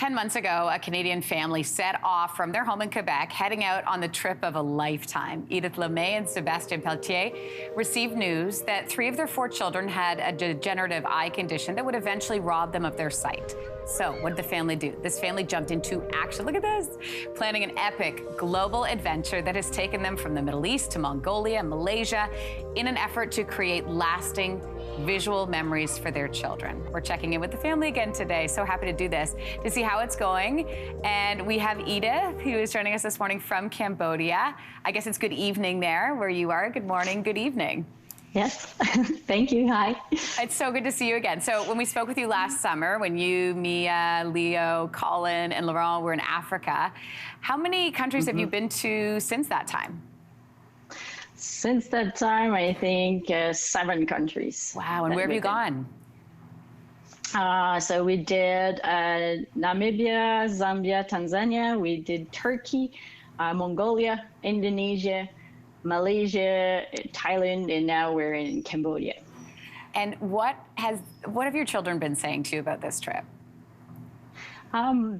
10 months ago, a Canadian family set off from their home in Quebec, heading out on the trip of a lifetime. Edith Lemay and Sebastien Pelletier received news that 3 of their 4 children had a degenerative eye condition that would eventually rob them of their sight. So what did the family do? This family jumped into action. Look at this. Planning an epic global adventure that has taken them from the Middle East to Mongolia and Malaysia in an effort to create lasting visual memories for their children. We're checking in with the family again today. So happy to do this, to see how it's going. And we have Edith, who is joining us this morning from Cambodia. I guess it's good evening there where you are. Good morning, good evening. Yes, thank you. Hi. It's so good to see you again. So when we spoke with you last summer, when you, Mia, Leo, Colin, and Laurent were in Africa, how many countries have you been to since that time? Since that time, I think 7 countries. Wow, and where have you gone? So we did Namibia, Zambia, Tanzania. We did Turkey, Mongolia, Indonesia, Malaysia, Thailand, and now we're in Cambodia. And what have your children been saying to you about this trip?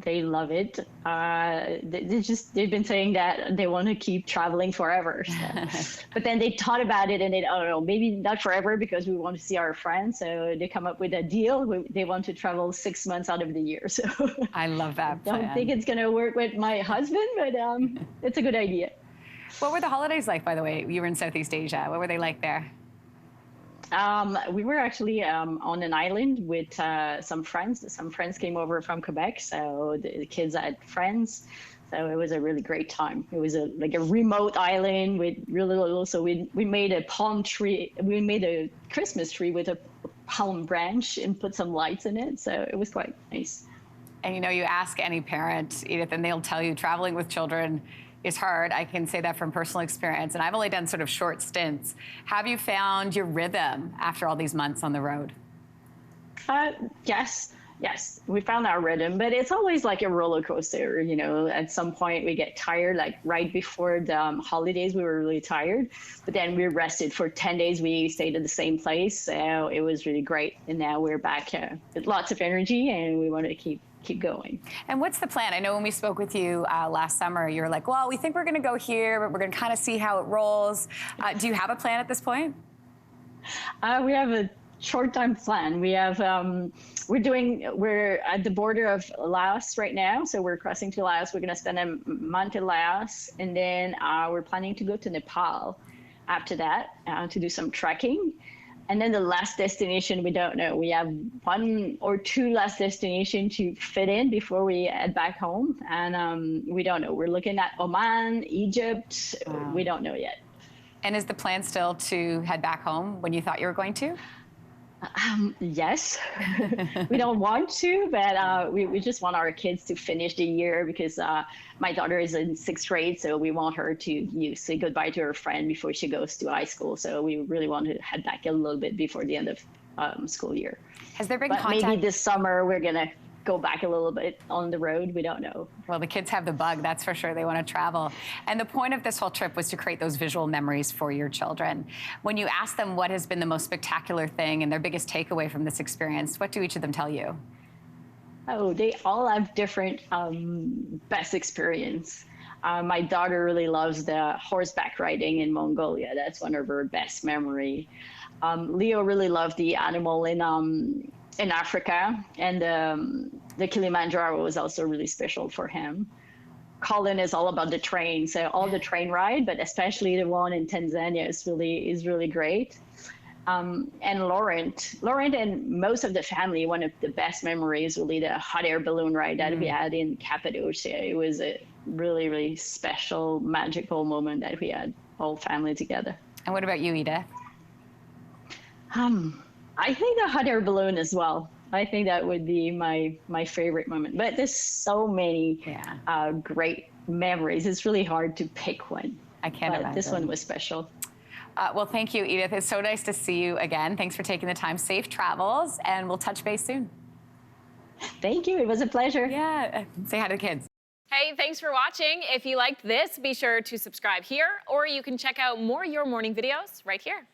They love it. They've been saying that they want to keep traveling forever. So. But then they thought about it and they, I don't know, maybe not forever because we want to see our friends. So they come up with a deal. They want to travel 6 months out of the year. So I love that plan. Don't think it's going to work with my husband, but it's a good idea. What were the holidays like, by the way? You were in Southeast Asia. What were they like there? We were actually on an island with some friends. Some friends came over from Quebec, so the kids had friends. So it was a really great time. It was like a remote island with really little. So we made a palm tree. We made a Christmas tree with a palm branch and put some lights in it. So it was quite nice. And you know, you ask any parent, Edith, and they'll tell you traveling with children is hard. I can say that from personal experience, and I've only done sort of short stints. Have you found your rhythm after all these months on the road? Yes, we found our rhythm, but it's always like a roller coaster. You know, at some point we get tired, like right before the holidays, we were really tired, but then we rested for 10 days. We stayed at the same place, so it was really great. And now we're back with lots of energy, and we want to keep going. And what's the plan? I know when we spoke with you last summer, you were like, well, we think we're going to go here, but we're going to kind of see how it rolls. Do you have a plan at this point? We have a short-term plan. We have, we're at the border of Laos right now. So we're crossing to Laos. We're going to spend a month in Laos. And then we're planning to go to Nepal after that to do some trekking. And then the last destination, we don't know. We have 1 or 2 last destinations to fit in before we head back home. And we don't know. We're looking at Oman, Egypt. Wow. We don't know yet. And is the plan still to head back home when you thought you were going to? Yes. We don't want to, but we just want our kids to finish the year because my daughter is in 6th grade, so we want her to say goodbye to her friend before she goes to high school. So we really want to head back a little bit before the end of school year. Has there been contact? Maybe this summer we're going to go back a little bit on the road. We don't know. Well, the kids have the bug, that's for sure. They want to travel. And the point of this whole trip was to create those visual memories for your children. When you ask them what has been the most spectacular thing and their biggest takeaway from this experience, what do each of them tell you? Oh, they all have different best experience. My daughter really loves the horseback riding in Mongolia. That's one of her best memory. Leo really loved the animal in Africa, and the Kilimanjaro was also really special for him. Colin is all about the train, so all the train ride, but especially the one in Tanzania is really great. And Laurent and most of the family, one of the best memories really the hot air balloon ride that we had in Cappadocia. It was a really, really special, magical moment that we had all family together. And what about you, Edith? I think the hot air balloon as well. I think that would be my favorite moment. But there's so many great memories. It's really hard to pick one. I can't imagine. This one was special. Well, thank you, Edith. It's so nice to see you again. Thanks for taking the time. Safe travels, and we'll touch base soon. Thank you. It was a pleasure. Yeah. Say hi to the kids. Hey, thanks for watching. If you liked this, be sure to subscribe here, or you can check out more Your Morning videos right here.